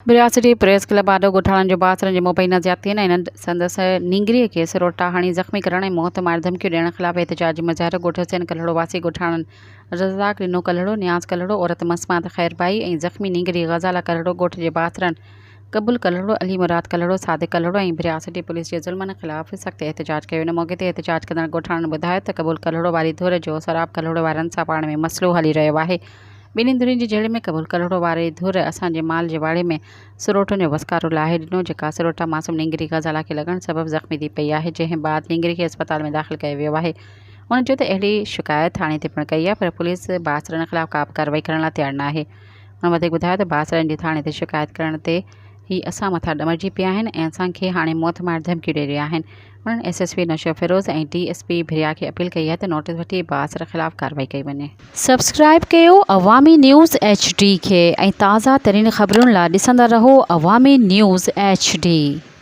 बिरासिटी press club आडो ॻोठाणनि जो बासरनि जे मुबैना ज़्यादतीअ ऐं संदसि नींगरीअ खे सिरोटा हणी ज़ख़्मी करण ऐं मौत मार धमकियूं ॾियण ख़िलाफ़ एहतिजाजी मुज़ाहिरो ॻोठ सेन कल्हड़ो वासी ॻोठाणनि रज़ाक ॾिनो कल्हड़ो न्याज़ कल्हड़ो औरत मसमात ख़ैरबाई ऐं ज़ख़्मी नींगरी ग़ज़ाला कल्हड़ो ॻोठ जे बासरनि कबूल कल्हड़ो अली मुराद कल्हड़ो सादिक कल्हड़ो ऐं बिरासिटी पुलिस जे ज़ुल्मनि ख़िलाफ़ सख़्तु एहतिजाज कयो। इन मौक़े ते एहतिजाज कंदड़ ॻोठाणनि ॿुधायो त कबूल कल्हड़ो वारी धुर जो सराब कल्हड़ो वारनि सां पाण में मसइलो हली रहियो आहे। ॿिन्ही धुरियुनि जी जहिड़े में कबूल कल्हड़ो वारी धुर असांजे माल जे वाड़े में सिरोटनि जो वसकारो लाहे ॾिनो, जेका सिरोटा मासूम नींगरी ग़ज़ाला खे लॻण सबबि ज़ख़्मी थी पई आहे, जंहिं बाद नींगरी खे अस्पताल में दाख़िल कयो वियो आहे। उन्हनि चयो त अहिड़ी शिकायत थाणे ते पिणु कई आहे, पर पुलिस बासरनि ख़िलाफ़ का बि कार्रवाई करण लाइ तयारु न आहे। उन्हनि वधीक ॿुधायो त बासरनि जी थाणे ते शिकायत करण ते ही असां मथां ॾमरजी पिया आहिनि ऐं असांखे हाणे मौत मार धमकियूं ॾेई रहिया आहिनि। उन्हनि SSP नशो फिरोज़ ऐं DSP भिरिया खे अपील कई आहे त नोटिस वठी बासर ख़िलाफ़ कार्रवाई कई वञे। सब्सक्राइब कयो अवामी न्यूज़ HD खे ऐं ताज़ा तरीन ख़बरुनि लाइ ॾिसंदा रहो अवामी न्यूज़ HD।